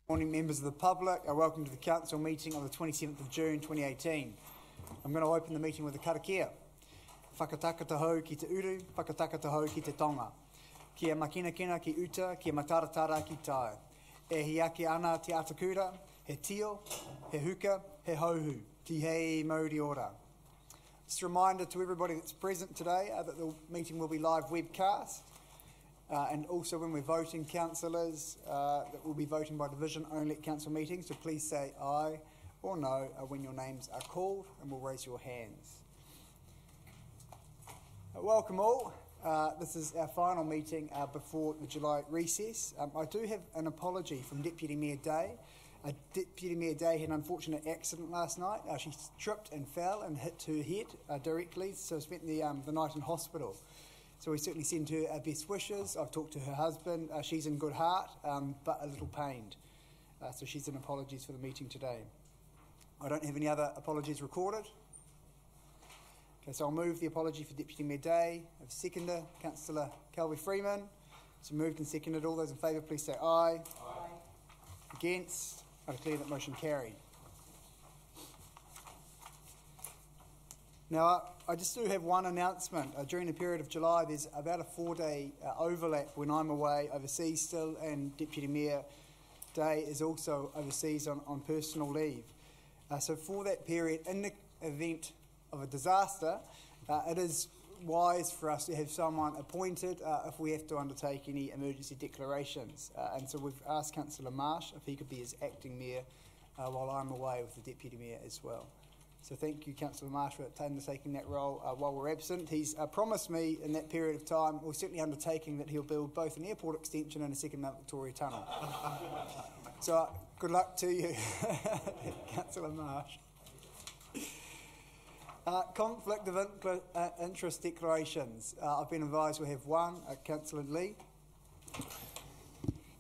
Morning, members of the public. Welcome to the Council meeting on the 27th of June 2018. I'm going to open the meeting with a karakia. Whakataka hou ki te uru, whakataka hou ki te tonga. Kia makinakina ki uta, kia mataratara ki tae. E hiake ana te atakura, he tio, he huka, he hauhu, ki hei mauri ora. Just a reminder to everybody that's present today that the meeting will be live webcast. And also when we're voting, councillors, that will be voting by division only at council meetings, so please say aye or no when your names are called, and we'll raise your hands. Welcome all. This is our final meeting before the July recess. I do have an apology from Deputy Mayor Day. Deputy Mayor Day had an unfortunate accident last night. She tripped and fell and hit her head directly, so spent the night in hospital. So we certainly send her our best wishes. I've talked to her husband. She's in good heart, but a little pained. So she's in apologies for the meeting today. I don't have any other apologies recorded. Okay, so I'll move the apology for Deputy Mayor Day. I have a seconder, Councillor Calvi Freeman. So moved and seconded. All those in favour, please say aye. Aye. Against? I declare that motion carried. Now, I just do have one announcement. During the period of July, there's about a 4-day overlap when I'm away overseas still, and Deputy Mayor Day is also overseas on personal leave. So for that period, in the event of a disaster, it is wise for us to have someone appointed if we have to undertake any emergency declarations. And so we've asked Councillor Marsh if he could be as acting mayor while I'm away with the Deputy Mayor as well. So thank you, Councillor Marsh, for undertaking that role while we're absent. He's promised me in that period of time, or certainly undertaking, that he'll build both an airport extension and a second Mount Victoria tunnel. So good luck to you, Councillor Marsh. Conflict of interest declarations. I've been advised we have one. Councillor Lee.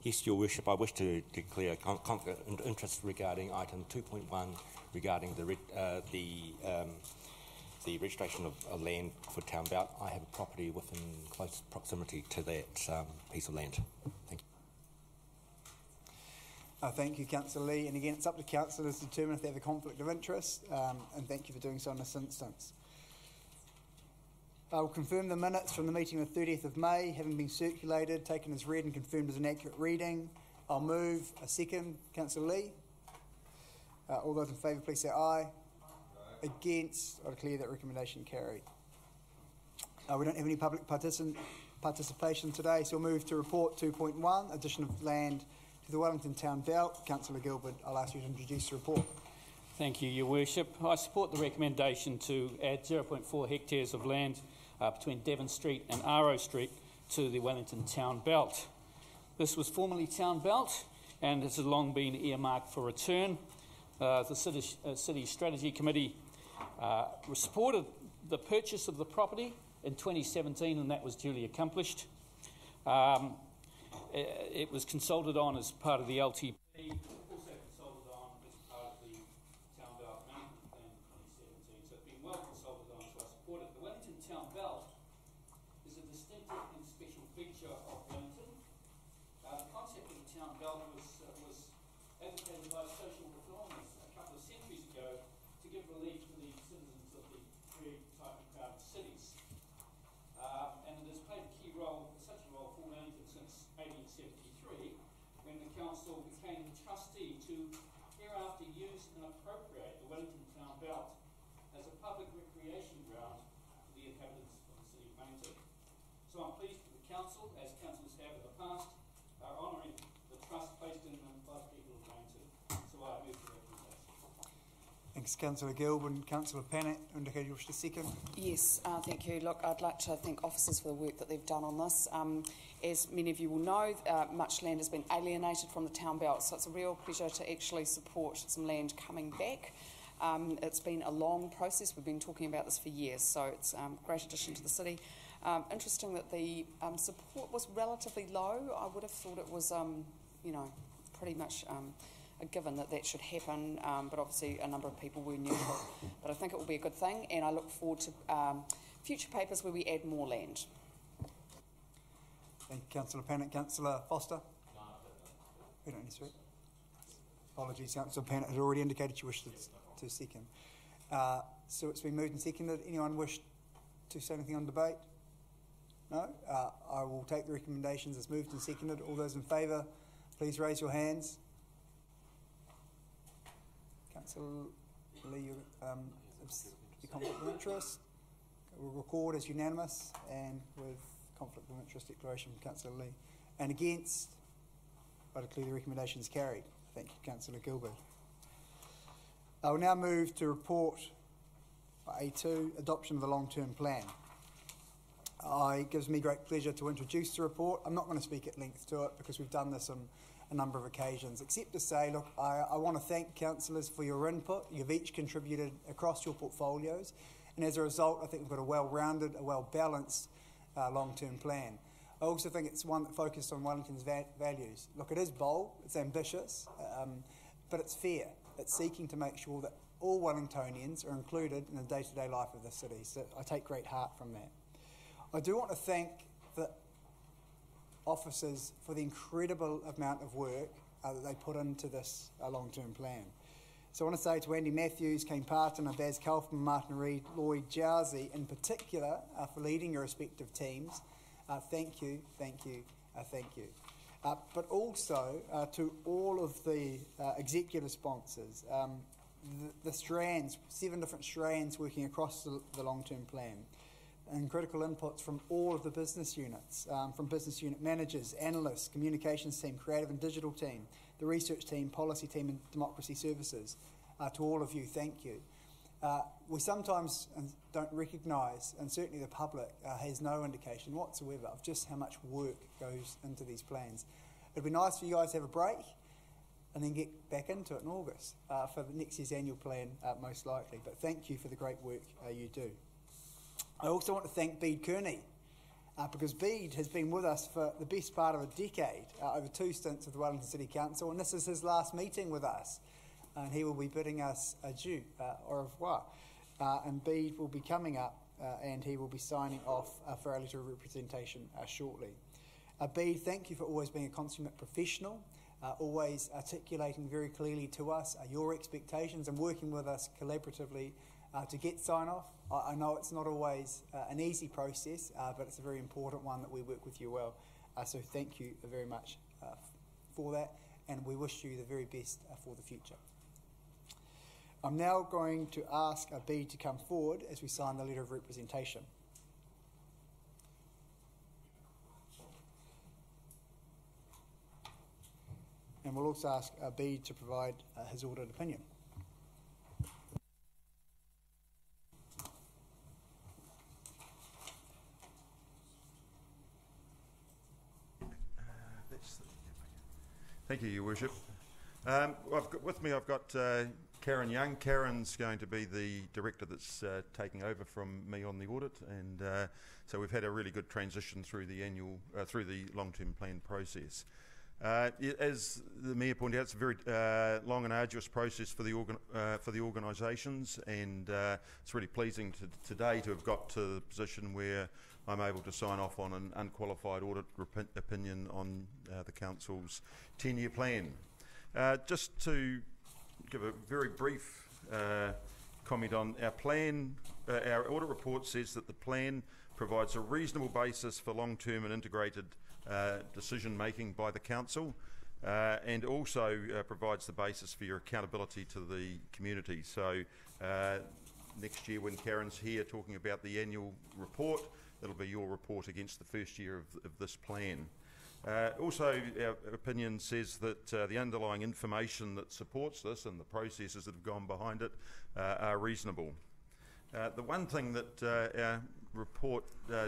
Yes, Your Worship, I wish to declare conflict of interest regarding item 2.1 regarding the registration of land for Town Belt. I have a property within close proximity to that piece of land. Thank you. Thank you, Councillor Lee. And again, it's up to councillors to determine if they have a conflict of interest, and thank you for doing so in this instance. I will confirm the minutes from the meeting of the 30th of May, having been circulated, taken as read and confirmed as an accurate reading. I'll move a second. Councillor Lee. All those in favour, please say aye. Aye. Against? I declare that recommendation carried. We don't have any public participation today, so we'll move to report 2.1, addition of land to the Wellington Town Belt. Councillor Gilbert, I'll ask you to introduce the report. Thank you, Your Worship. I support the recommendation to add 0.4 hectares of land between Devon Street and Aro Street to the Wellington Town Belt. This was formerly Town Belt and has long been earmarked for return. The City Strategy Committee supported the purchase of the property in 2017, and that was duly accomplished. It was consulted on as part of the LTP, also consulted on as part of the Town Belt Management Plan in 2017, so it's been well consulted on, so I support it. The Wellington Town Belt is a distinctive and special feature of Wellington. The concept of the Town Belt was advocated by social reformers a couple of centuries ago to give relief to the citizens of the very tightly crowded cities. And it has played a key role, such a role for Wellington since 1873, when the council became trustee to hereafter use and appropriate the Wellington Town Belt as a public recreation ground for the inhabitants of the city of Wellington. So I'm pleased that the council, as councils have in the past, are honouring the trust placed in them by the people of Wellington. So I move the recommendation. Thanks, Councillor Gilbert. And Councillor Pannett, indicated you wish to second. Yes, thank you. Look, I'd like to thank officers for the work that they've done on this. As many of you will know, much land has been alienated from the Town Belt, so it's a real pleasure to actually support some land coming back. It's been a long process. We've been talking about this for years, so it's a great addition to the city. Interesting that the support was relatively low. I would have thought it was, pretty much a given that that should happen, but obviously a number of people were neutral. But I think it will be a good thing, and I look forward to future papers where we add more land. Thank you, Councillor Pannett. Councillor Foster? We don't need to. Apologies, Councillor Pennant had already indicated she wished to second. So it's been moved and seconded. Anyone wish to say anything on debate? No? I will take the recommendations as moved and seconded. All those in favour, please raise your hands. Councillor Lee, the conflict of interest. We'll record as unanimous and with conflict of interest declaration from Councillor Lee. And against, I declare the recommendation is carried. Thank you, Councillor Gilbert. I will now move to report A2, adoption of the long-term plan. It gives me great pleasure to introduce the report. I'm not going to speak at length to it because we've done this on a number of occasions, except to say, look, I want to thank councillors for your input. You've each contributed across your portfolios, and as a result, I think we've got a well-rounded, a well-balanced long-term plan. I also think it's one that focuses on Wellington's values. Look, it is bold, it's ambitious, but it's fair. It's seeking to make sure that all Wellingtonians are included in the day-to-day life of the city. So I take great heart from that. I do want to thank the officers for the incredible amount of work that they put into this long-term plan. So I want to say to Andy Matthews, Kane Parton, Baz Kaufman, Martin Reid, Lloyd Jowsey in particular for leading your respective teams. Thank you, thank you, thank you. But also to all of the executive sponsors, the strands, 7 different strands working across the long-term plan, and critical inputs from all of the business units, from business unit managers, analysts, communications team, creative and digital team, the research team, policy team and democracy services. To all of you, thank you. We sometimes don't recognise, and certainly the public has no indication whatsoever of just how much work goes into these plans. It'd be nice for you guys to have a break and then get back into it in August for the next year's annual plan, most likely. But thank you for the great work you do. I also want to thank Bede Kearney, because Bede has been with us for the best part of a decade, over 2 stints of the Wellington City Council, and this is his last meeting with us. And he will be bidding us adieu, au revoir. And Bede will be coming up and he will be signing off for our letter of representation shortly. Bede, thank you for always being a consummate professional, always articulating very clearly to us your expectations and working with us collaboratively to get sign-off. I know it's not always an easy process, but it's a very important one that we work with you well. So thank you very much for that, and we wish you the very best for the future. I'm now going to ask Bede to come forward as we sign the letter of representation. And we'll also ask Bede to provide his ordered opinion. Thank you, Your Worship. With me I've got Karen Young. Karen's going to be the director that's taking over from me on the audit, and so we've had a really good transition through the long-term plan process. As the Mayor pointed out, it's a very long and arduous process for the organisations, and it's really pleasing today to have got to the position where I'm able to sign off on an unqualified audit opinion on the Council's 10-year plan. Just to give a very brief comment on our plan, our audit report says that the plan provides a reasonable basis for long-term and integrated decision making by the Council, and also provides the basis for your accountability to the community. So next year when Karen's here talking about the annual report, it'll be your report against the first year of this plan. Also, our opinion says that the underlying information that supports this and the processes that have gone behind it are reasonable. The one thing that our report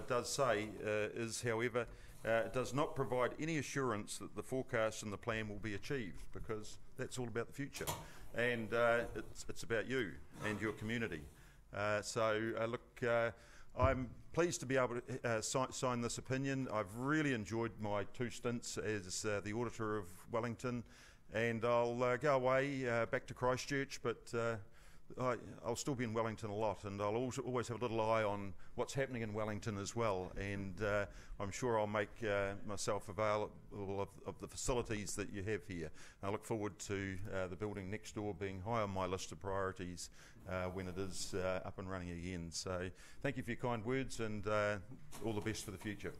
does say is, however, it does not provide any assurance that the forecast and the plan will be achieved, because that's all about the future, and it's about you and your community. I'm pleased to be able to sign this opinion. I've really enjoyed my 2 stints as the Auditor of Wellington, and I'll go away back to Christchurch, but I'll still be in Wellington a lot, and I'll always have a little eye on what's happening in Wellington as well. And I'm sure I'll make myself available of the facilities that you have here. I look forward to the building next door being high on my list of priorities when it is up and running again. So thank you for your kind words, and all the best for the future.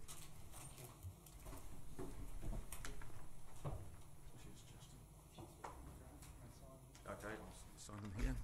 Okay, I'll sign them here.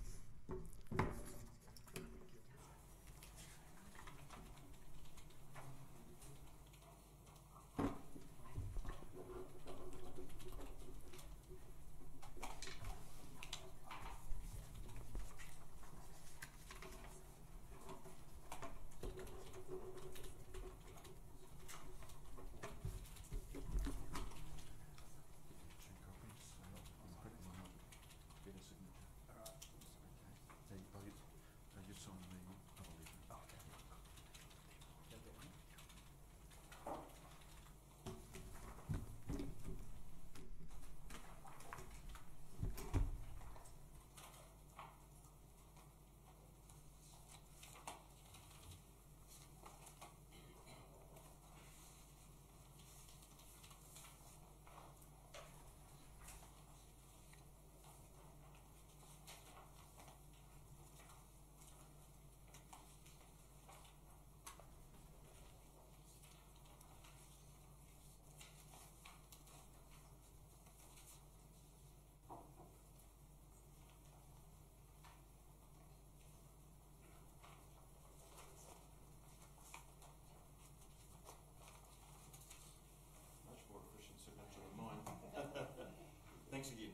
Thanks again.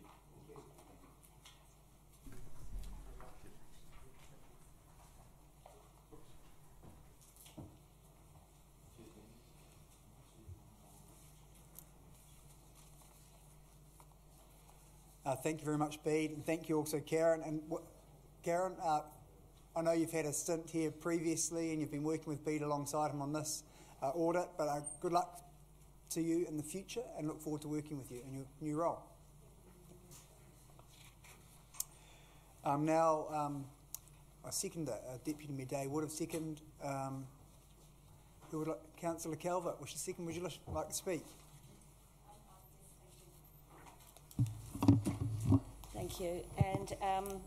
Thank you very much, Bede, and thank you also, Karen. And Karen, I know you've had a stint here previously and you've been working with Bede alongside him on this audit, but good luck to you in the future and look forward to working with you in your new role. Now, I second Deputy Mayor Day would have seconded. Who would like? Councillor Calvert, would you second? Would you like to speak? Thank you, and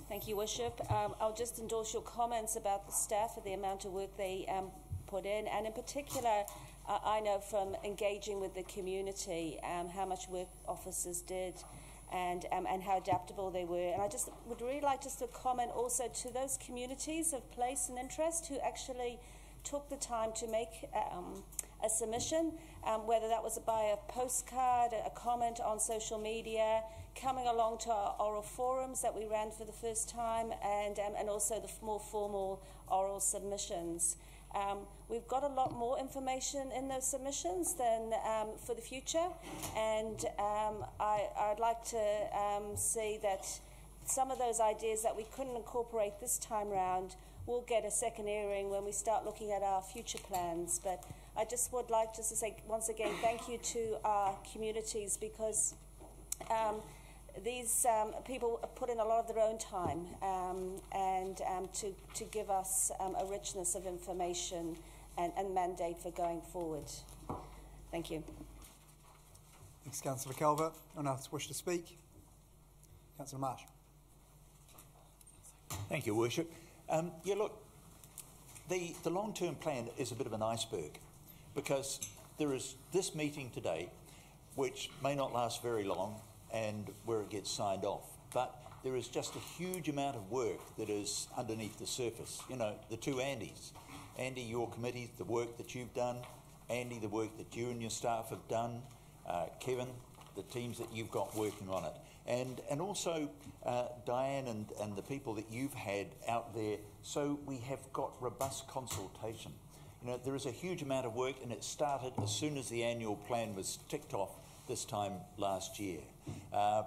thank you, Worship. I'll just endorse your comments about the staff and the amount of work they put in, and in particular, I know from engaging with the community how much work officers did and how adaptable they were. And I just would really like just to comment also to those communities of place and interest who actually took the time to make a submission, whether that was by a postcard, a comment on social media, coming along to our oral forums that we ran for the first time, and also the more formal oral submissions. We've got a lot more information in those submissions than for the future, and I'd like to see that some of those ideas that we couldn't incorporate this time round will get a second hearing when we start looking at our future plans. But I just would like just to say once again thank you to our communities, because these people put in a lot of their own time and to give us a richness of information and mandate for going forward. Thank you. Thanks, Councillor Calvert. Anyone else wish to speak? Councillor Marsh. Thank you, Worship. Yeah, look, the long-term plan is a bit of an iceberg, because there is this meeting today, which may not last very long, and where it gets signed off. But there is just a huge amount of work that is underneath the surface. You know, the two Andys. Andy, your committee, the work that you've done. Andy, the work that you and your staff have done. Kevin, the teams that you've got working on it. And also Diane and the people that you've had out there. So we have got robust consultation. You know, there is a huge amount of work, and it started as soon as the annual plan was ticked off this time last year,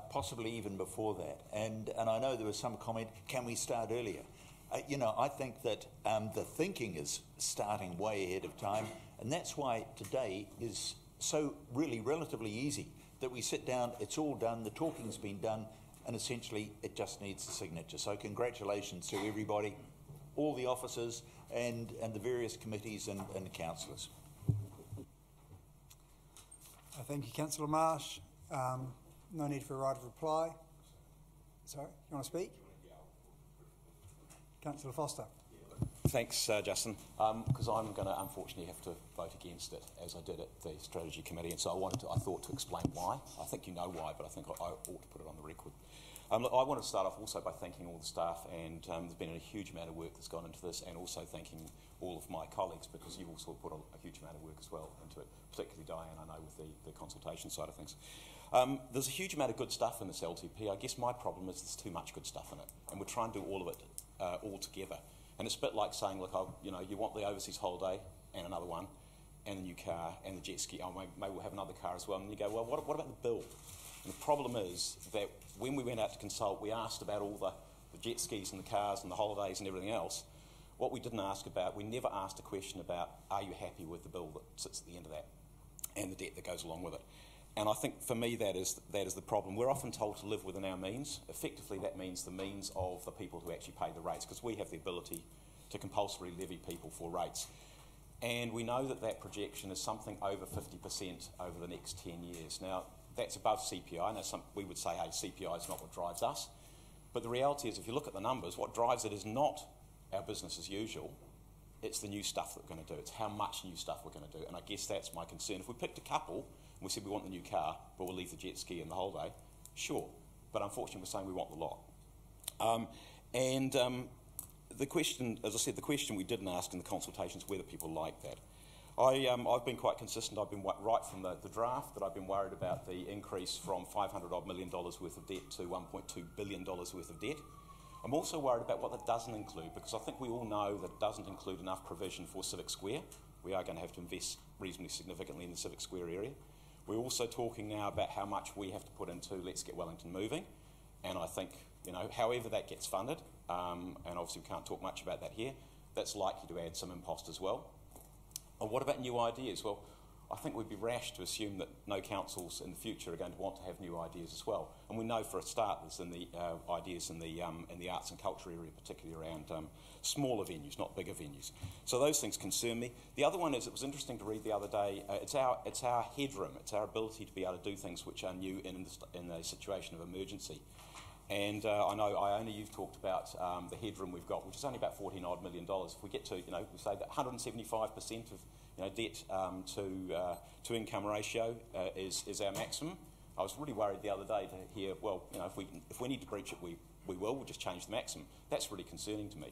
possibly even before that. And I know there was some comment, can we start earlier? You know, I think that the thinking is starting way ahead of time, and that's why today is so really relatively easy, that we sit down, it's all done, the talking's been done, and essentially it just needs a signature. So congratulations to everybody, all the officers and the various committees and councillors. Thank you, Councillor Marsh. No need for a right of reply. Sorry, you want to speak? Councillor Foster. Thanks, Justin. Because I'm going to unfortunately have to vote against it, as I did at the Strategy Committee, and so I thought to explain why. I think you know why, but I think I ought to put it on the record. Look, I want to start off also by thanking all the staff, and there's been a huge amount of work that's gone into this, and also thanking all of my colleagues, because you've also put a huge amount of work as well into it, particularly Diane, I know, with the consultation side of things. There's a huge amount of good stuff in this LTP. I guess my problem is there's too much good stuff in it, and we're trying to do all of it all together. And it's a bit like saying, look, you want the overseas holiday and another one, and a new car and the jet ski. Oh, maybe we'll have another car as well. And you go, well, what about the bill? And the problem is that when we went out to consult, we asked about all the jet skis and the cars and the holidays and everything else. What we didn't ask about, we never asked a question about, are you happy with the bill that sits at the end of that and the debt that goes along with it? And I think for me that is the problem. We're often told to live within our means. Effectively that means the means of the people who actually pay the rates, because we have the ability to compulsorily levy people for rates. And we know that that projection is something over 50% over the next 10 years. Now, that's above CPI. Now, we would say, hey, CPI is not what drives us. But the reality is, if you look at the numbers, what drives it is not our business as usual. It's the new stuff that we're going to do. It's how much new stuff we're going to do. And I guess that's my concern. If we picked a couple and we said we want the new car, but we'll leave the jet ski and the holiday, sure. But unfortunately, we're saying we want the lot. The question, as I said, the question we didn't ask in the consultation is whether people like that. I've been quite consistent. I've been right from the draft that I've been worried about the increase from $500 million worth of debt to $1.2 billion worth of debt. I'm also worried about what that doesn't include, because I think we all know that it doesn't include enough provision for Civic Square. We are going to have to invest reasonably significantly in the Civic Square area. We're also talking now about how much we have to put into Let's Get Wellington Moving, and I think, however that gets funded, and obviously we can't talk much about that here, that's likely to add some impost as well. And what about new ideas? Well, I think we'd be rash to assume that no councils in the future are going to want to have new ideas as well. And we know for a start there's ideas in the arts and culture area, particularly around smaller venues, not bigger venues. So those things concern me. The other one is, it was interesting to read the other day, it's our headroom, it's our ability to be able to do things which are new in a situation of emergency. And I know, Iona, you've talked about the headroom we've got, which is only about $14 odd million. If we get to, we say that 175% of debt to income ratio is our maximum. I was really worried the other day to hear, well, if we need to breach it, we'll just change the maximum. That's really concerning to me.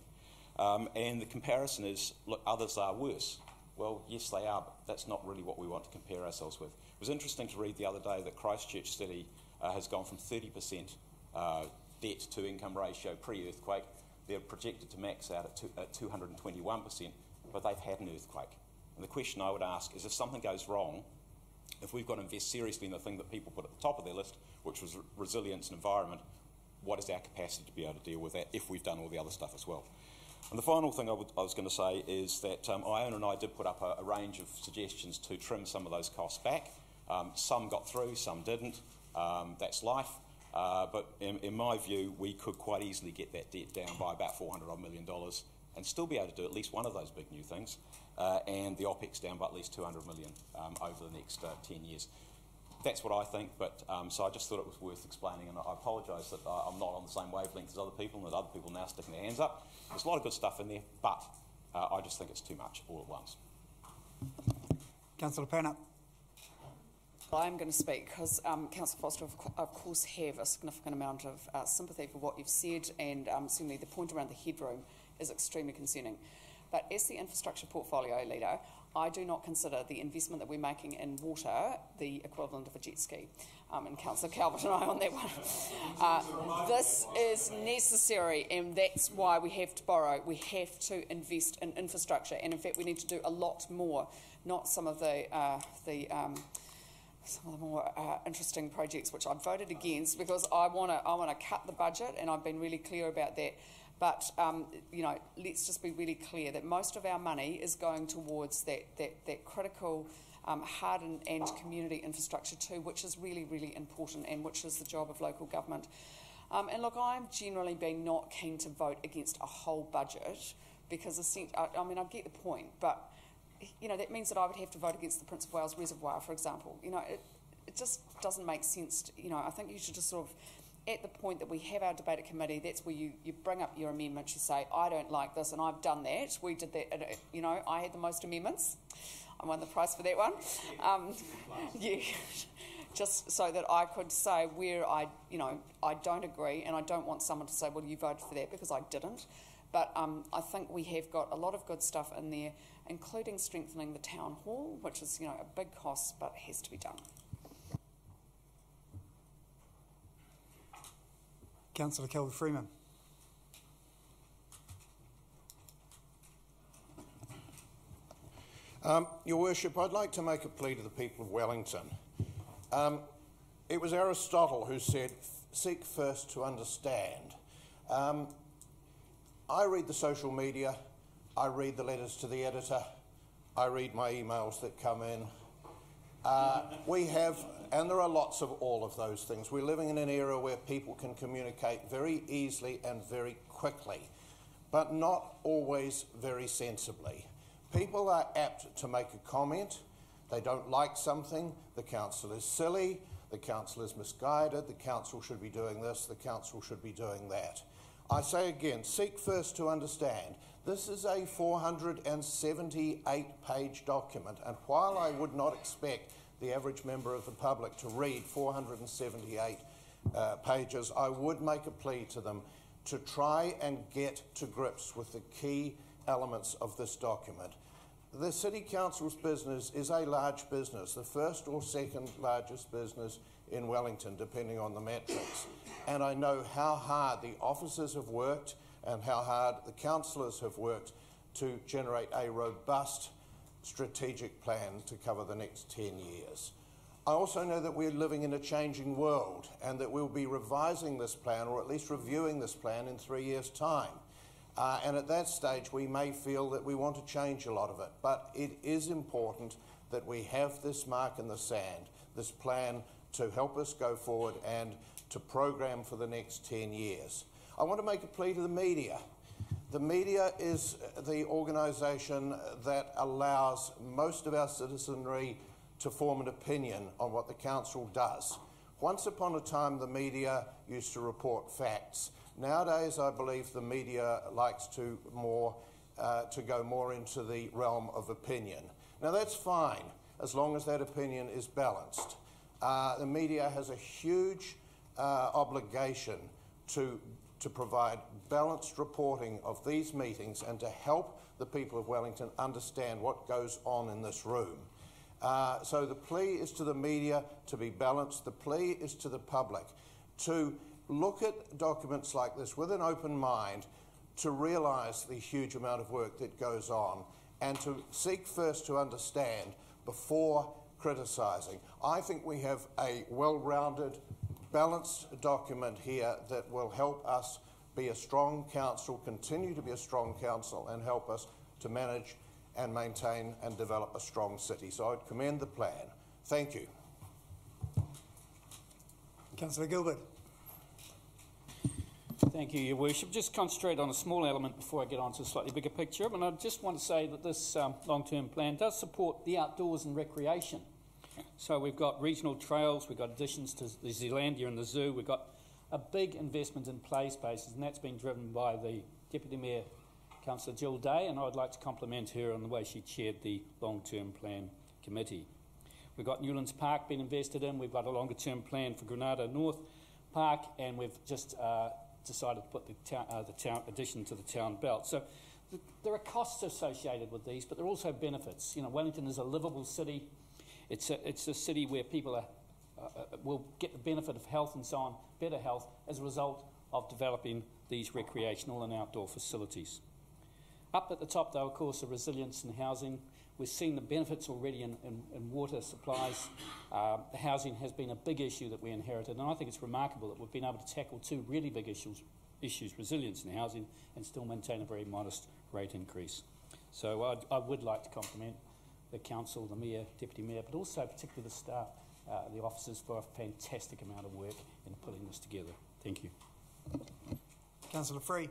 And the comparison is, look, others are worse. Well, yes, they are, but that's not really what we want to compare ourselves with. It was interesting to read the other day that Christchurch City has gone from 30% debt to income ratio pre-earthquake. They're projected to max out at 221%, but they've had an earthquake. And the question I would ask is, if something goes wrong, if we've got to invest seriously in the thing that people put at the top of their list, which was resilience and environment, what is our capacity to be able to deal with that if we've done all the other stuff as well? And the final thing I was going to say is that Iona and I did put up a range of suggestions to trim some of those costs back. Some got through, some didn't. That's life. But in my view, we could quite easily get that debt down by about $400 odd million and still be able to do at least one of those big new things, and the OPEX down by at least $200 million over the next 10 years. That's what I think, but so I just thought it was worth explaining, and I apologise that I'm not on the same wavelength as other people, and that other people are now sticking their hands up. There's a lot of good stuff in there, but I just think it's too much all at once. Councillor Penner. I'm going to speak because Councillor Foster, of course, have a significant amount of sympathy for what you've said, and certainly the point around the headroom is extremely concerning. But as the infrastructure portfolio leader, I do not consider the investment that we're making in water the equivalent of a jet ski. And Councillor Calvert and I on that one. This is necessary, and that's why we have to borrow. We have to invest in infrastructure, and in fact we need to do a lot more, not some of the more interesting projects which I've voted against, because I want to cut the budget, and I've been really clear about that. But let's just be really clear that most of our money is going towards that critical hardened and community infrastructure too, which is really, really important, and which is the job of local government. And look, I'm generally been not keen to vote against a whole budget because, I mean, I get the point, but, you know, that means that I would have to vote against the Prince of Wales Reservoir, for example. You know, it just doesn't make sense. You know, I think you should just sort of, at the point that we have our debate at committee, that's where you bring up your amendments. You say, I don't like this, and I've done that. We did that. You know, I had the most amendments. I won the prize for that one. Yeah, just so that I could say where I don't agree, and I don't want someone to say, well, you voted for that, because I didn't. But I think we have got a lot of good stuff in there, including strengthening the town hall, which is, you know, a big cost, but has to be done. Councillor Calvert-Freeman. Your Worship, I'd like to make a plea to the people of Wellington. It was Aristotle who said, seek first to understand. I read the social media, I read the letters to the editor, I read my emails that come in. We have, and there are lots of all of those things. We're living in an era where people can communicate very easily and very quickly, but not always very sensibly. People are apt to make a comment. They don't like something. The council is silly. The council is misguided. The council should be doing this. The council should be doing that. I say again, seek first to understand. This is a 478-page document, and while I would not expect the average member of the public to read 478 pages, I would make a plea to them to try and get to grips with the key elements of this document. The City Council's business is a large business, the first or second largest business in Wellington, depending on the metrics. And I know how hard the officers have worked and how hard the councillors have worked to generate a robust strategic plan to cover the next 10 years. I also know that we're living in a changing world and that we'll be revising this plan, or at least reviewing this plan, in 3 years' time. And at that stage, we may feel that we want to change a lot of it. But it is important that we have this mark in the sand, this plan to help us go forward and to program for the next 10 years. I want to make a plea to the media. The media is the organisation that allows most of our citizenry to form an opinion on what the council does. Once upon a time, the media used to report facts. Nowadays, I believe the media likes to go more into the realm of opinion. Now, that's fine, as long as that opinion is balanced. The media has a huge obligation to provide balanced reporting of these meetings and to help the people of Wellington understand what goes on in this room. So the plea is to the media to be balanced. The plea is to the public to look at documents like this with an open mind, to realise the huge amount of work that goes on, and to seek first to understand before criticising. I think we have a well-rounded, balanced document here that will help us be a strong council, continue to be a strong council, and help us to manage and maintain and develop a strong city. So I would commend the plan. Thank you. Councillor Gilbert. Thank you, Your Worship. Just concentrate on a small element before I get on to a slightly bigger picture. And I just want to say that this long-term plan does support the outdoors and recreation. So we've got regional trails, we've got additions to the Zealandia and the zoo, we've got a big investment in play spaces, and that's been driven by the Deputy Mayor, Councillor Jill Day, and I'd like to compliment her on the way she chaired the long-term plan committee. We've got Newlands Park being invested in, we've got a longer-term plan for Granada North Park, and we've just decided to put the town addition to the town belt. So there are costs associated with these, but there are also benefits. You know, Wellington is a livable city. It's a city where people will get the benefit of health and so on, better health, as a result of developing these recreational and outdoor facilities. Up at the top, though, of course, are resilience and housing. We're seeing the benefits already in water supplies. The housing has been a big issue that we inherited, and I think it's remarkable that we've been able to tackle two really big issues, resilience and housing, and still maintain a very modest rate increase. So I would like to compliment the council, the mayor, deputy mayor, but also particularly the staff, the officers, for a fantastic amount of work in putting this together. Thank you. Councillor Free.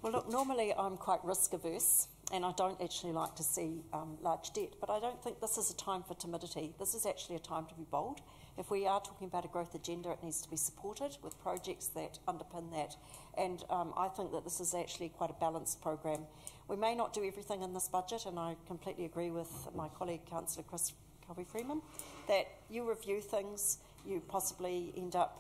Well, look, normally I'm quite risk averse and I don't actually like to see large debt, but I don't think this is a time for timidity. This is actually a time to be bold. If we are talking about a growth agenda, it needs to be supported with projects that underpin that. And I think that this is actually quite a balanced program. We may not do everything in this budget, and I completely agree with my colleague, Councillor Chris Kelby-Freeman, that you review things, you possibly end up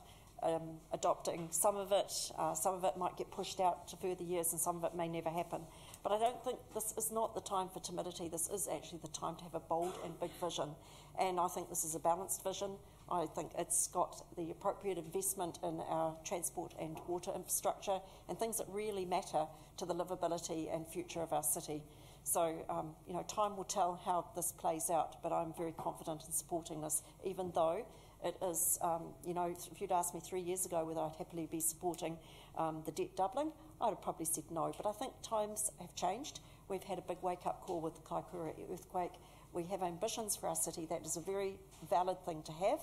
adopting some of it might get pushed out to further years and some of it may never happen. But I don't think this is not the time for timidity. This is actually the time to have a bold and big vision. And I think this is a balanced vision. I think it's got the appropriate investment in our transport and water infrastructure and things that really matter to the livability and future of our city. So, time will tell how this plays out, but I'm very confident in supporting this, even though it is, if you'd asked me 3 years ago whether I'd happily be supporting the debt doubling, I'd have probably said no. But I think times have changed. We've had a big wake-up call with the Kaikoura earthquake. We have ambitions for our city. That is a very valid thing to have,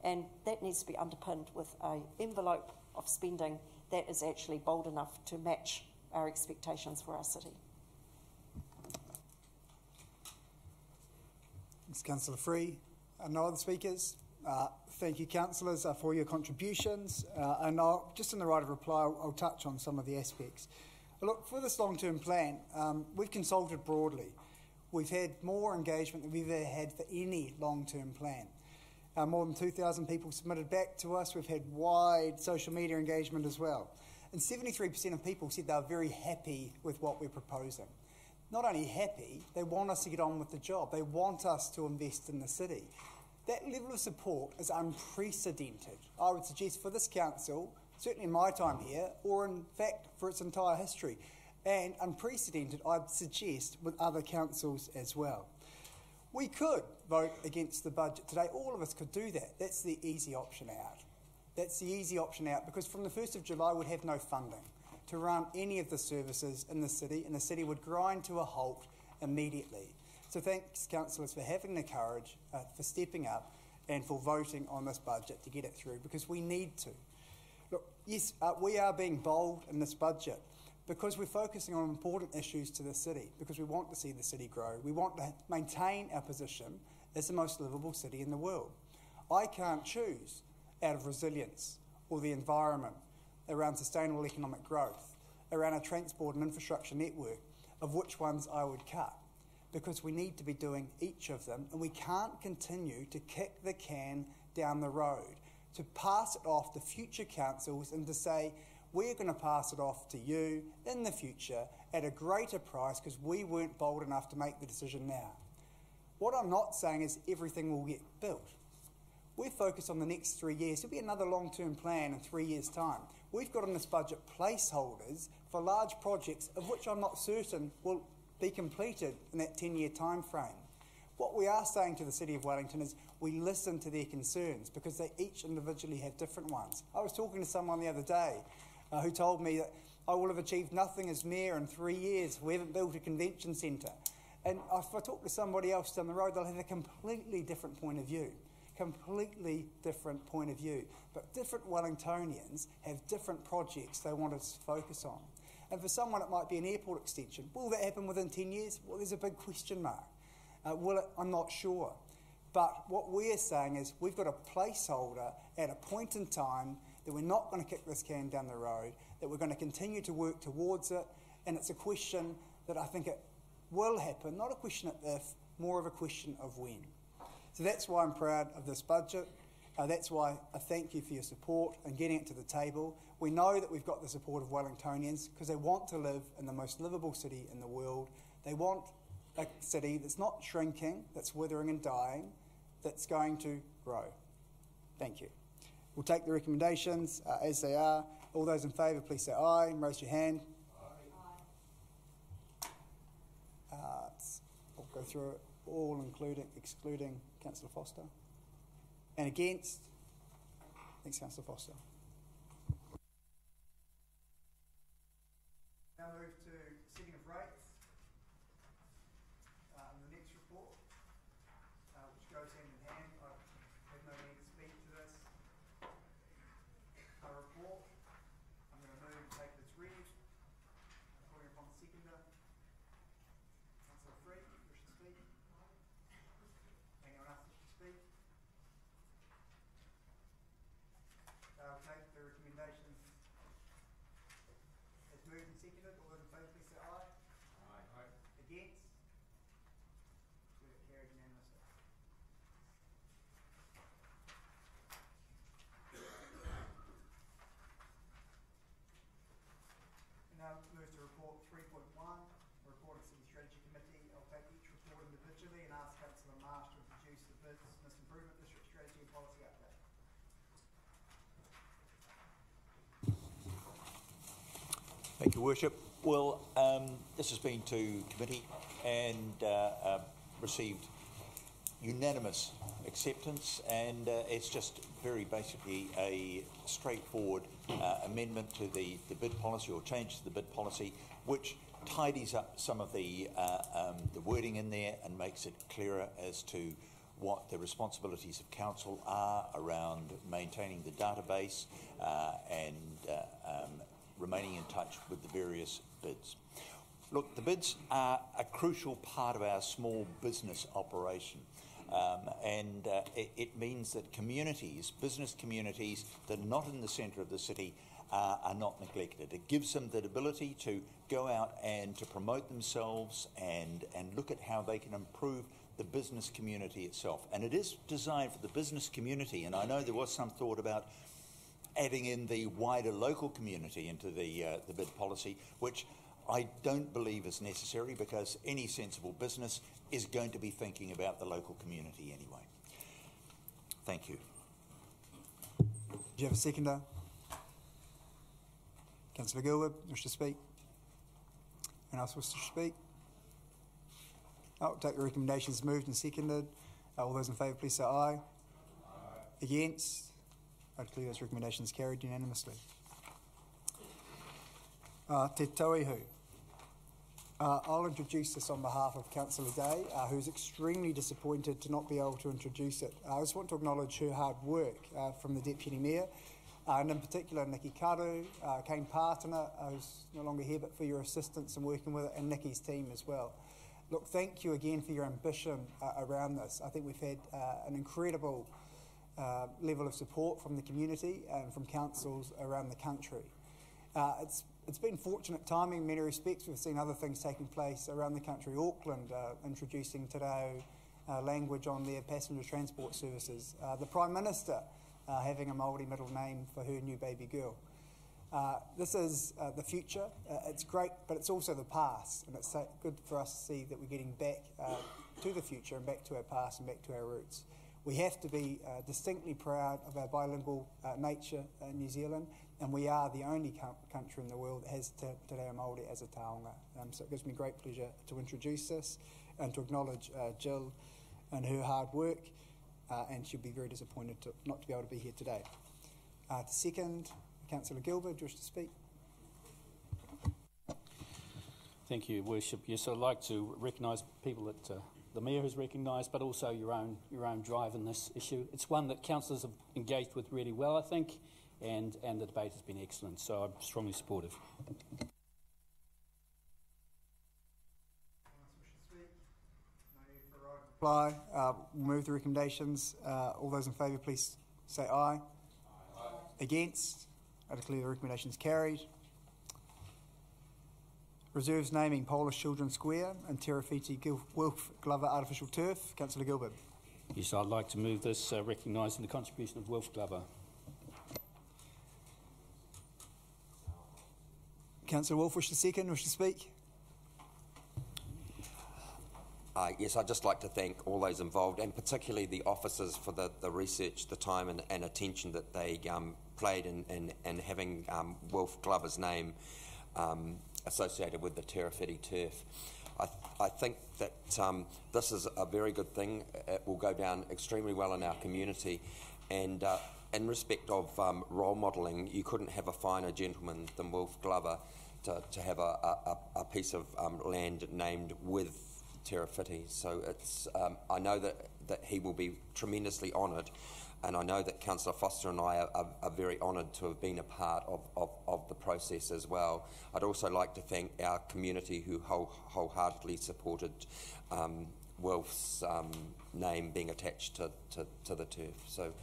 and that needs to be underpinned with an envelope of spending that is actually bold enough to match our expectations for our city. Thanks, Councillor Free. No other speakers? Thank you, councillors, for your contributions. And just in the right of reply, I'll touch on some of the aspects. Look, for this long-term plan, we've consulted broadly. We've had more engagement than we've ever had for any long-term plan. More than 2,000 people submitted back to us. We've had wide social media engagement as well. And 73% of people said they were very happy with what we're proposing. Not only happy, they want us to get on with the job. They want us to invest in the city. That level of support is unprecedented. I would suggest for this council, certainly in my time here, or in fact for its entire history, and unprecedented, I'd suggest, with other councils as well. We could vote against the budget today. All of us could do that. That's the easy option out. That's the easy option out, because from the 1st of July we'd have no funding to run any of the services in the city, and the city would grind to a halt immediately. So thanks, councillors, for having the courage, for stepping up and for voting on this budget to get it through, because we need to. Look, yes, we are being bold in this budget because we're focusing on important issues to the city, because we want to see the city grow. We want to maintain our position as the most livable city in the world. I can't choose out of resilience or the environment, around sustainable economic growth, around a transport and infrastructure network, of which ones I would cut, because we need to be doing each of them, and we can't continue to kick the can down the road, to pass it off to future councils and to say, we're going to pass it off to you in the future at a greater price because we weren't bold enough to make the decision now. What I'm not saying is everything will get built. We're focused on the next 3 years. There'll be another long-term plan in 3 years' time. We've got in this budget placeholders for large projects, of which I'm not certain will be completed in that 10-year time frame. What we are saying to the City of Wellington is we listen to their concerns, because they each individually have different ones. I was talking to someone the other day who told me that I will have achieved nothing as mayor in 3 years. We haven't built a convention centre. And if I talk to somebody else down the road, they'll have a completely different point of view. Completely different point of view. But different Wellingtonians have different projects they want us to focus on. And for someone it might be an airport extension. Will that happen within 10 years? Well, there's a big question mark. Will it? I'm not sure. But what we're saying is we've got a placeholder at a point in time that we're not going to kick this can down the road, that we're going to continue to work towards it, and it's a question that I think it will happen, not a question of if, more of a question of when. So that's why I'm proud of this budget. That's why I thank you for your support and getting it to the table. We know that we've got the support of Wellingtonians because they want to live in the most livable city in the world. They want a city that's not shrinking, that's withering and dying, that's going to grow. Thank you. We'll take the recommendations as they are. All those in favour, please say aye and raise your hand. Aye. I'll go through it all, excluding Councillor Foster. And against? Thanks, Councillor Foster. Now move to setting of rates. The next report, which goes hand in hand. I have no need to speak to this. A report Against? Carried unanimously. Now move to report 3.1, report of City Strategy Committee. I'll take each report individually and ask Councillor Marsh to introduce the Business Improvement District Strategy and Policy Update. Thank you, Worship. Well, this has been to committee and received unanimous acceptance, and it's just very basically a straightforward amendment to the bid policy, or change to the bid policy, which tidies up some of the wording in there and makes it clearer as to what the responsibilities of council are around maintaining the database and remaining in touch with the various bids. Look, the bids are a crucial part of our small business operation, and it means that communities, business communities that are not in the centre of the city are not neglected. It gives them the ability to go out and to promote themselves and look at how they can improve the business community itself. And it is designed for the business community, and I know there was some thought about adding in the wider local community into the bid policy, which I don't believe is necessary, because any sensible business is going to be thinking about the local community anyway. Thank you. Do you have a seconder? Councillor Gilbert, wish to speak? Anyone else wish to speak? I'll take the recommendations moved and seconded. All those in favour, please say aye. Aye. Against? I declare those recommendations carried unanimously. Te Tauihu. I'll introduce this on behalf of Councillor Day, who's extremely disappointed to not be able to introduce it. I just want to acknowledge her hard work from the Deputy Mayor, and in particular Nikki Karu, Kane Partner, who's no longer here, but for your assistance in working with it, and Nikki's team as well. Look, thank you again for your ambition around this. I think we've had an incredible level of support from the community and from councils around the country. It's been fortunate timing in many respects. We've seen other things taking place around the country. Auckland introducing today language on their passenger transport services. The Prime Minister having a Māori middle name for her new baby girl. This is the future. It's great, but it's also the past, and it's good for us to see that we're getting back to the future and back to our past and back to our roots. We have to be distinctly proud of our bilingual nature in New Zealand, and we are the only country in the world that has Te Reo Māori as a taonga. So it gives me great pleasure to introduce this and to acknowledge Jill and her hard work, and she'll be very disappointed not to be able to be here today. To second, Councillor Gilbert, do you wish to speak? Thank you, Worship. Yes, I'd like to recognise people that the Mayor has recognised, but also your own drive in this issue. It's one that councillors have engaged with really well, I think, and the debate has been excellent, so I'm strongly supportive. Reply. We'll move the recommendations. All those in favour, please say aye. Aye. Against? I declare the recommendations carried. Reserves naming Polish Children's Square and Terrafiti Wolf Glover Artificial Turf. Councillor Gilbert. Yes, I'd like to move this recognising the contribution of Wolf Glover. Councillor Wolf, wish to second, wish to speak? Yes, I'd just like to thank all those involved, and particularly the officers for the research, the time and attention that they played in having Wolf Glover's name associated with the Terrafiti turf. I think that this is a very good thing. It will go down extremely well in our community, and in respect of role modelling, you couldn't have a finer gentleman than Wolf Glover to have a piece of land named with Terrafiti. So it's I know that he will be tremendously honoured, and I know that Councillor Foster and I are very honoured to have been a part of the process as well. I'd also like to thank our community who wholeheartedly supported Wolf's name being attached to the turf. So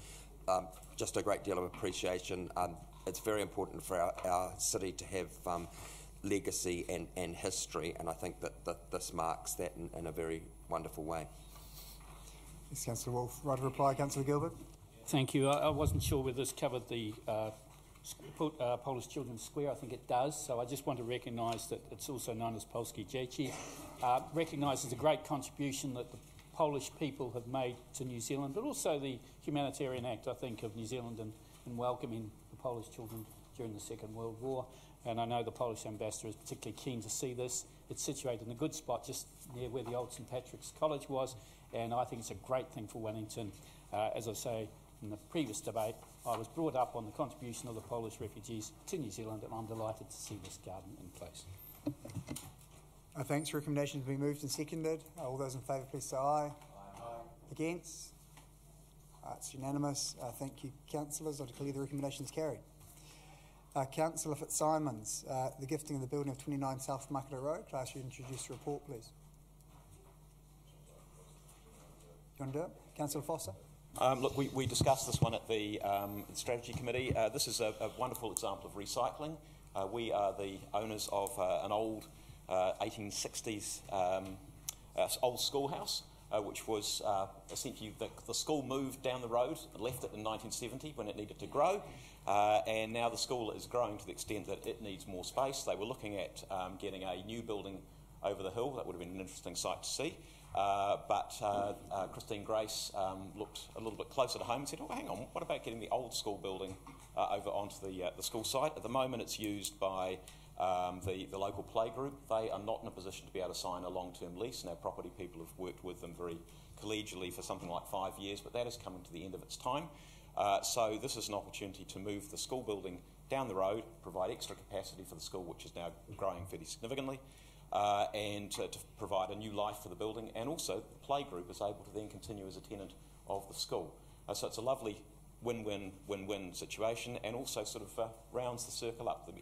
just a great deal of appreciation. It's very important for our city to have legacy and history, and I think that this marks that in a very wonderful way. Thanks, Councillor Wolfe. Right to reply, Councillor Gilbert. Thank you. I wasn't sure whether this covered the Polish Children's Square. I think it does. So I just want to recognise that it's also known as Polskie Dzieci. Recognises the great contribution that the Polish people have made to New Zealand, but also the humanitarian act, I think, of New Zealand in welcoming the Polish children during the Second World War. And I know the Polish ambassador is particularly keen to see this. It's situated in a good spot just near where the old St Patrick's College was, and I think it's a great thing for Wellington. As I say, in the previous debate, I was brought up on the contribution of the Polish refugees to New Zealand, and I'm delighted to see this garden in place. Thanks. Recommendations have been moved and seconded. All those in favour, please say aye. Aye. Against? It's unanimous. Thank you, councillors. I declare the recommendations carried. Councillor Fitzsimons, the gifting of the building of 29 South Makara Road. Can I ask you to introduce the report, please? You want to do it? Councillor Foster? Look, we discussed this one at the Strategy Committee. This is a wonderful example of recycling. We are the owners of an old 1860s old schoolhouse, which was essentially the school moved down the road and left it in 1970 when it needed to grow. And now the school is growing to the extent that it needs more space. They were looking at getting a new building over the hill. That would have been an interesting sight to see. But Christine Grace looked a little bit closer to home and said, oh, hang on, what about getting the old school building over onto the school site? At the moment it's used by the local playgroup. They are not in a position to be able to sign a long-term lease, and our property people have worked with them very collegially for something like 5 years, but that is coming to the end of its time. So this is an opportunity to move the school building down the road, provide extra capacity for the school, which is now growing fairly significantly, and to provide a new life for the building, and also the playgroup is able to then continue as a tenant of the school. So it's a lovely win-win situation, and also sort of rounds the circle up. The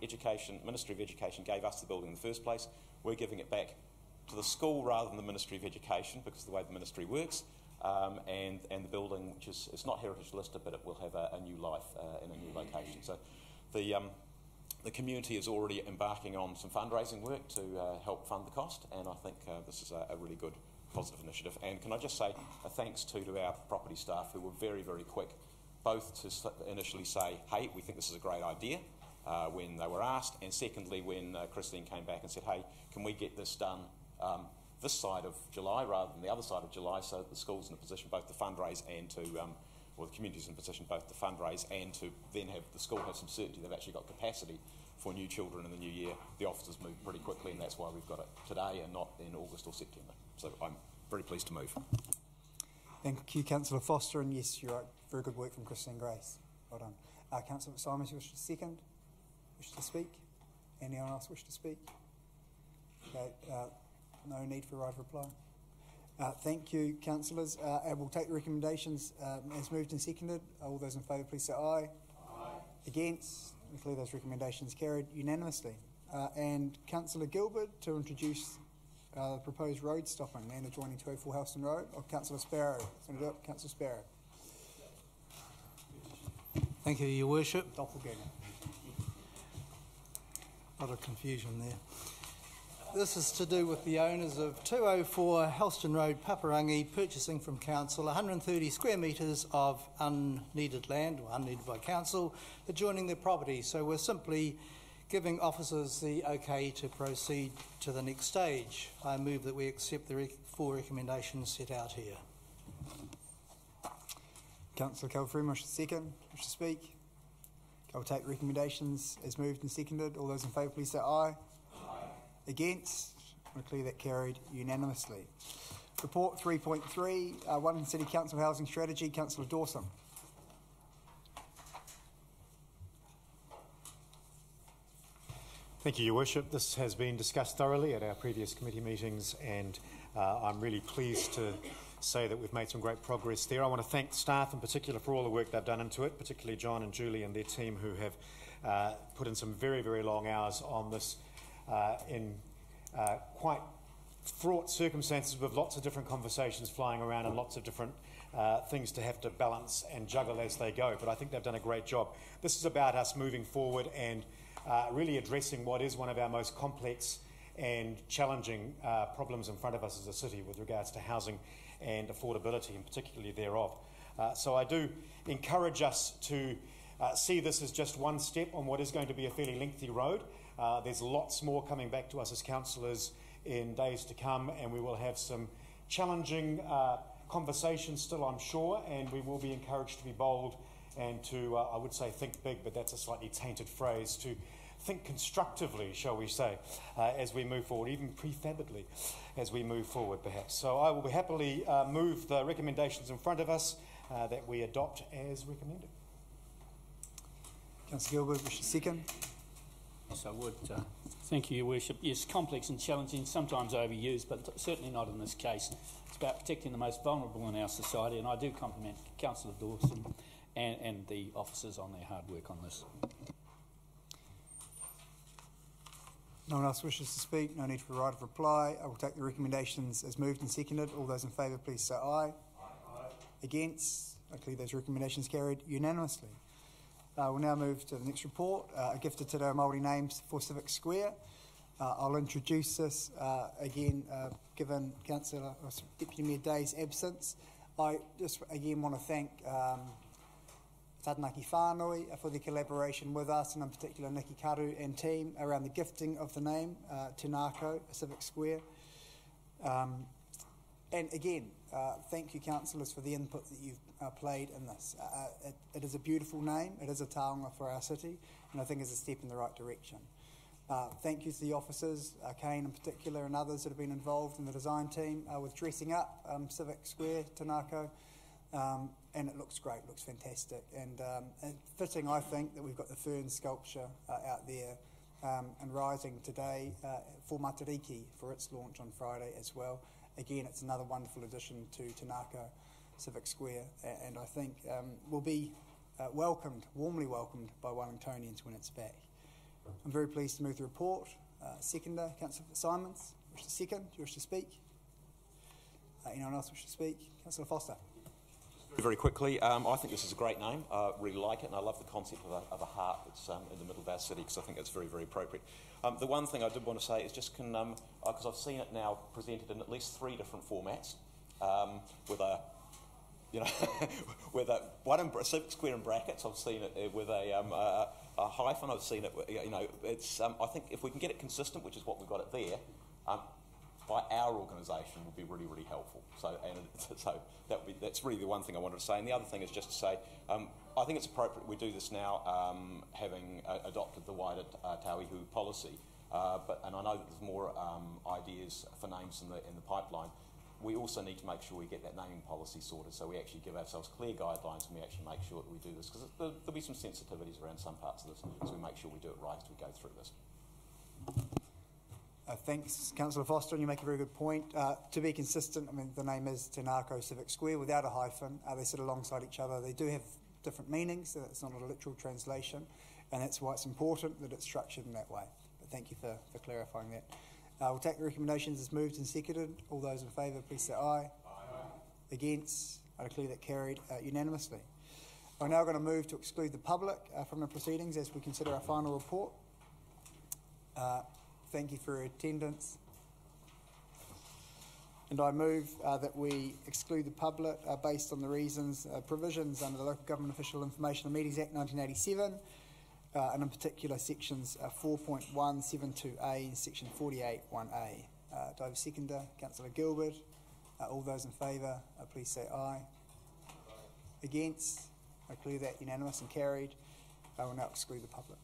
Ministry of Education gave us the building in the first place. We're giving it back to the school rather than the Ministry of Education, because of the way the ministry works. And the building, which is it's not heritage listed, but it will have a new life in a new location. So the community is already embarking on some fundraising work to help fund the cost, and I think this is a really good positive initiative. And can I just say a thanks to our property staff, who were very, very quick, both to initially say, hey, we think this is a great idea, when they were asked, and secondly when Christine came back and said, hey, can we get this done this side of July rather than the other side of July, so that the school's in a position both to fundraise and to, or the community's in a position both to fundraise and to then have the school have some certainty they've actually got capacity for new children in the new year. The officers move pretty quickly, and that's why we've got it today and not in August or September. So I'm very pleased to move. Thank you, Councillor Foster, and yes, you're right. Very good work from Christine Grace. Well done. Councillor Simons, you wish to second? Wish to speak? Anyone else wish to speak? Okay, no need for a right of reply. Thank you, councillors. We'll take the recommendations as moved and seconded. All those in favour, please say aye. Aye. Against? I declare those recommendations carried unanimously. And Councillor Gilbert to introduce the proposed road stopping and adjoining 204 Helston Road. Or Councillor Sparrow. Going to do it, Councillor Sparrow. Thank you, Your Worship. Doppelganger. A lot of confusion there. This is to do with the owners of 204 Helston Road, Paparangi, purchasing from council 130 square metres of unneeded land, or unneeded by council, adjoining their property. So we're simply giving officers the okay to proceed to the next stage. I move that we accept the four recommendations set out here. Councillor Calfrey, wish to second? Wish to speak? I'll take recommendations as moved and seconded. All those in favour, please say aye. Against? I declare that carried unanimously. Report 3.3, Wellington City Council Housing Strategy. Councillor Dawson. Thank you, Your Worship. This has been discussed thoroughly at our previous committee meetings, and I'm really pleased to say that we've made some great progress there. I want to thank staff in particular for all the work they've done into it, particularly John and Julie and their team, who have put in some very, very long hours on this in quite fraught circumstances, with lots of different conversations flying around and lots of different things to have to balance and juggle as they go. But I think they've done a great job. This is about us moving forward and really addressing what is one of our most complex and challenging problems in front of us as a city with regards to housing and affordability, and particularly thereof. So I do encourage us to see this as just one step on what is going to be a fairly lengthy road. There's lots more coming back to us as councillors in days to come, and we will have some challenging conversations still, I'm sure, and we will be encouraged to be bold and to, I would say, think big, but that's a slightly tainted phrase, to think constructively, shall we say, as we move forward, even prefably as we move forward, perhaps. So I will happily move the recommendations in front of us that we adopt as recommended. Councillor Gilbert, wish to second. Yes, I would. Thank you, Your Worship. Yes, complex and challenging, sometimes overused, but certainly not in this case. It's about protecting the most vulnerable in our society, and I do compliment Councillor Dawson and the officers on their hard work on this. No one else wishes to speak. No need for a right of reply. I will take the recommendations as moved and seconded. All those in favour, please say aye. Aye. Against? I declare those recommendations carried unanimously. We'll now move to the next report, a gifted to our Māori names for Civic Square. I'll introduce this again, given Councillor Deputy Mayor Day's absence. I just again want to thank Taranaki Whānui for the collaboration with us, and in particular Nikki Karu and team around the gifting of the name Tinako, Civic Square. And again, thank you, councillors, for the input that you've played in this. It is a beautiful name, it is a taonga for our city, and I think it's a step in the right direction. Thank you to the officers, Kane in particular, and others that have been involved in the design team with dressing up Civic Square, Tinako, and it looks great, looks fantastic. And fitting, I think, that we've got the fern sculpture out there and rising today for Matariki for its launch on Friday as well. Again, it's another wonderful addition to Tinako Civic Square, and I think will be warmly welcomed by Wellingtonians when it's back. I'm very pleased to move the report. Seconder, Councillor Simons, wish to second? Do you wish to speak? Anyone else wish to speak? Councillor Foster. Very quickly, I think this is a great name. I really like it, and I love the concept of a heart that's in the middle of our city, because I think it's very, very appropriate. The one thing I did want to say is just because I've seen it now presented in at least 3 different formats, with a, you know, with a Civic Square in brackets. I've seen it with a hyphen. I've seen it. You know, it's. I think if we can get it consistent, which is what we've got it there. By our organisation would be really, really helpful. So that's really the one thing I wanted to say. And the other thing is just to say, I think it's appropriate we do this now, having adopted the wider Tauihu policy. And I know that there's more ideas for names in the pipeline. We also need to make sure we get that naming policy sorted, so we actually give ourselves clear guidelines and we actually make sure that we do this, because there'll be some sensitivities around some parts of this, so we make sure we do it right as we go through this. Thanks, Councillor Foster, and you make a very good point. To be consistent, I mean, the name is Tinako Civic Square without a hyphen. They sit alongside each other. They do have different meanings, so it's not a literal translation, and that's why it's important that it's structured in that way. But thank you for clarifying that. We'll take the recommendations as moved and seconded. All those in favour, please say aye. Aye. Against? I declare that carried unanimously. We're now going to move to exclude the public from the proceedings as we consider our final report. Thank you for your attendance. And I move that we exclude the public based on the reasons, provisions under the Local Government Official Information and Meetings Act 1987, and in particular sections 4.172A and section 48.1A. Do I have a seconder? Councillor Gilbert. All those in favour, please say aye. Aye. Against? I declare that unanimous and carried. I will now exclude the public.